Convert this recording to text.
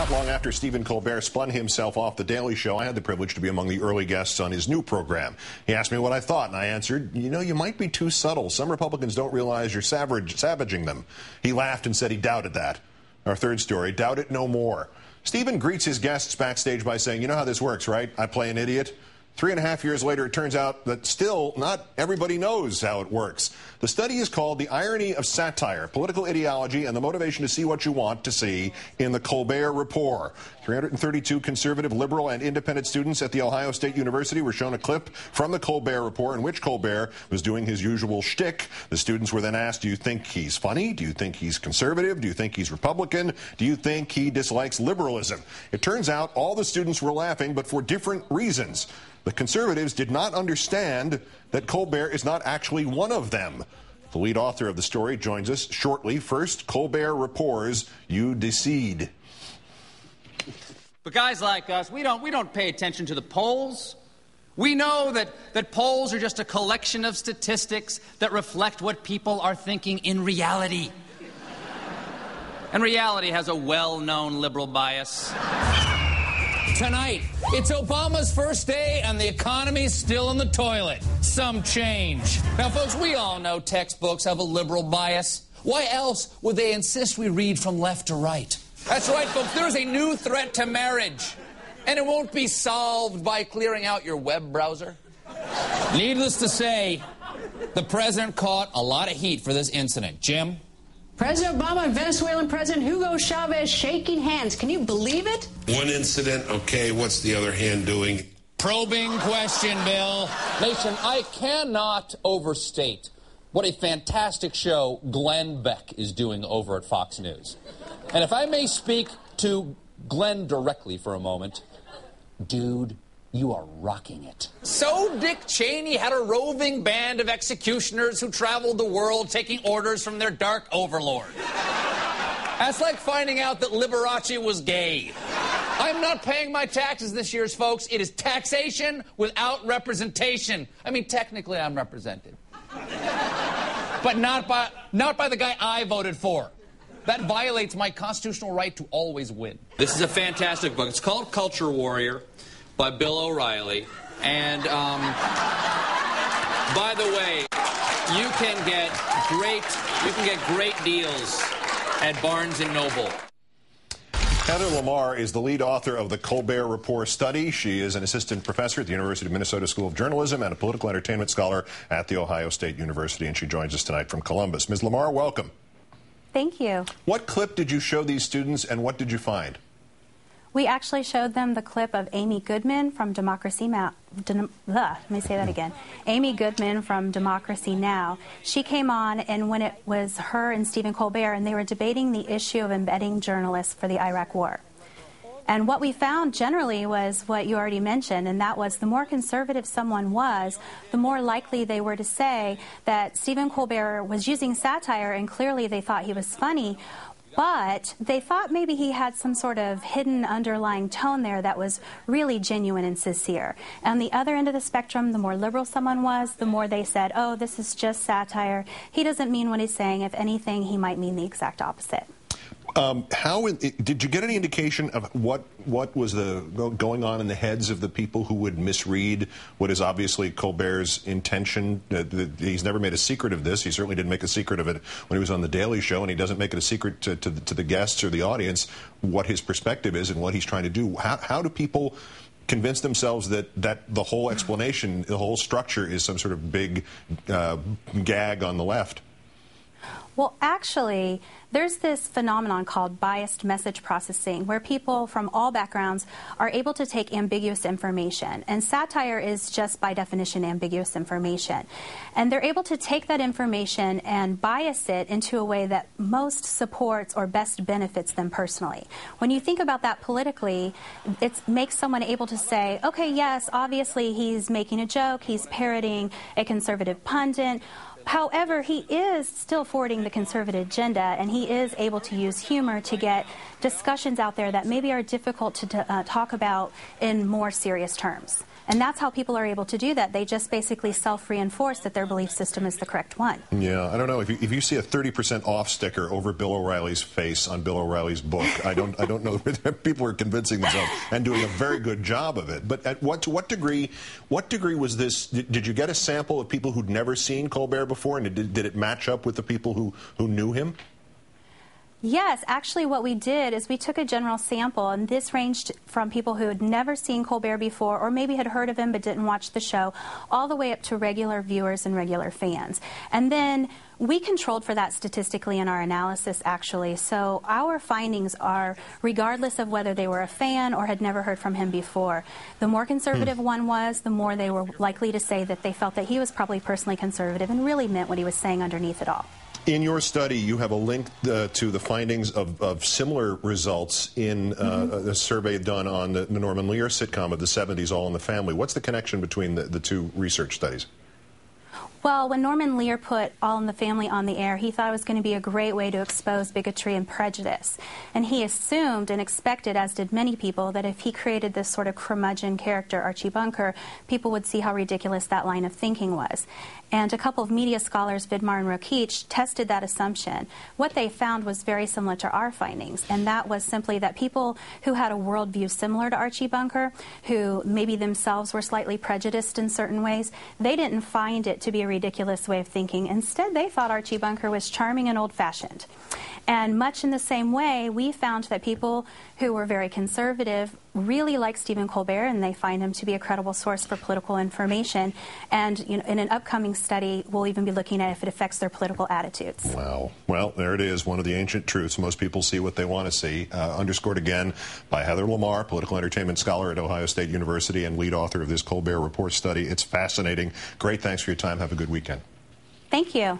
Not long after Stephen Colbert spun himself off The Daily Show, I had the privilege to be among the early guests on his new program. He asked me what I thought, and I answered, you know, you might be too subtle. Some Republicans don't realize you're savaging them. He laughed and said he doubted that. Our third story, doubt it no more. Stephen greets his guests backstage by saying, you know how this works, right? I play an idiot. 3.5 years later, it turns out that still not everybody knows how it works. The study is called The Irony of Satire, Political Ideology, and the Motivation to See What You Want to See in the Colbert Report. 332 conservative, liberal, and independent students at The Ohio State University were shown a clip from the Colbert Report in which Colbert was doing his usual shtick. The students were then asked, do you think he's funny? Do you think he's conservative? Do you think he's Republican? Do you think he dislikes liberalism? It turns out all the students were laughing, but for different reasons. The conservatives did not understand that Colbert is not actually one of them. The lead author of the story joins us shortly. First, Colbert reports, you decede. But guys like us, we don't pay attention to the polls. We know that polls are just a collection of statistics that reflect what people are thinking in reality. And reality has a well-known liberal bias. Tonight, it's Obama's first day and the economy's still in the toilet. Some change. Now, folks, we all know textbooks have a liberal bias. Why else would they insist we read from left to right? That's right, folks. There's a new threat to marriage. And it won't be solved by clearing out your web browser. Needless to say, the president caught a lot of heat for this incident. Jim? President Obama and Venezuelan President Hugo Chavez shaking hands. Can you believe it? One incident, okay, what's the other hand doing? Probing question, Bill. Nation, I cannot overstate what a fantastic show Glenn Beck is doing over at Fox News. And if I may speak to Glenn directly for a moment, dude, you are rocking it. So Dick Cheney had a roving band of executioners who traveled the world taking orders from their dark overlord. That's like finding out that Liberace was gay. I'm not paying my taxes this year, folks. It is taxation without representation. I mean, technically I'm represented. But not by the guy I voted for. That violates my constitutional right to always win. This is a fantastic book. It's called Culture Warrior by Bill O'Reilly. And, by the way, you can get great deals at Barnes & Noble. Heather Lamar is the lead author of the Colbert Report study. She is an assistant professor at the University of Minnesota School of Journalism and a political entertainment scholar at The Ohio State University, and she joins us tonight from Columbus. Ms. Lamar, welcome. Thank you. What clip did you show these students, and what did you find? We actually showed them the clip of Amy Goodman from Democracy Now! Amy Goodman from Democracy Now! She came on, and when it was her and Stephen Colbert, and they were debating the issue of embedding journalists for the Iraq War. And what we found generally was what you already mentioned, and that was the more conservative someone was, the more likely they were to say that Stephen Colbert was using satire, and clearly they thought he was funny, but they thought maybe he had some sort of hidden underlying tone there that was really genuine and sincere. On the other end of the spectrum, the more liberal someone was, the more they said, oh, this is just satire. He doesn't mean what he's saying. If anything, he might mean the exact opposite. Did you get any indication of what was going on in the heads of the people who would misread what is obviously Colbert's intention? He's never made a secret of this. He certainly didn't make a secret of it when he was on The Daily Show, and he doesn't make it a secret to the guests or the audience what his perspective is and what he's trying to do. How do people convince themselves that the whole explanation, the whole structure is some sort of big gag on the left? Well, actually, there's this phenomenon called biased message processing, where people from all backgrounds are able to take ambiguous information. And satire is just, by definition, ambiguous information. And they're able to take that information and bias it into a way that most supports or best benefits them personally. When you think about that politically, it makes someone able to say, okay, yes, obviously he's making a joke, he's parroting a conservative pundit. However, he is still forwarding the conservative agenda, and he is able to use humor to get discussions out there that maybe are difficult to talk about in more serious terms. And that's how people are able to do that. They just basically self-reinforce that their belief system is the correct one. Yeah, I don't know. If you see a 30% off sticker over Bill O'Reilly's face on Bill O'Reilly's book, I don't know. People are convincing themselves and doing a very good job of it. But to what degree was this? Did you get a sample of people who'd never seen Colbert before, and did it match up with the people who knew him? Yes, actually what we did is we took a general sample, and this ranged from people who had never seen Colbert before or maybe had heard of him but didn't watch the show, all the way up to regular viewers and regular fans. And then we controlled for that statistically in our analysis, actually. So our findings are regardless of whether they were a fan or had never heard from him before. The more conservative one was, the more they were likely to say that they felt that he was probably personally conservative and really meant what he was saying underneath it all. In your study, you have a link to the findings of similar results in a survey done on the Norman Lear sitcom of the 70s, All in the Family. What's the connection between the two research studies? Well, when Norman Lear put All in the Family on the air, he thought it was going to be a great way to expose bigotry and prejudice. And he assumed and expected, as did many people, that if he created this sort of curmudgeon character, Archie Bunker, people would see how ridiculous that line of thinking was. And a couple of media scholars, Vidmar and Rokeach, tested that assumption. What they found was very similar to our findings, and that was simply that people who had a worldview similar to Archie Bunker, who maybe themselves were slightly prejudiced in certain ways, they didn't find it to be a ridiculous way of thinking. Instead, they thought Archie Bunker was charming and old-fashioned. And much in the same way, we found that people who were very conservative really like Stephen Colbert, and they find him to be a credible source for political information. And in an upcoming study, we'll even be looking at if it affects their political attitudes. Wow. Well, there it is, one of the ancient truths. Most people see what they want to see. Underscored again by Heather Lamar, political entertainment scholar at Ohio State University and lead author of this Colbert Report study. It's fascinating. Great. Thanks for your time. Have a good weekend. Thank you.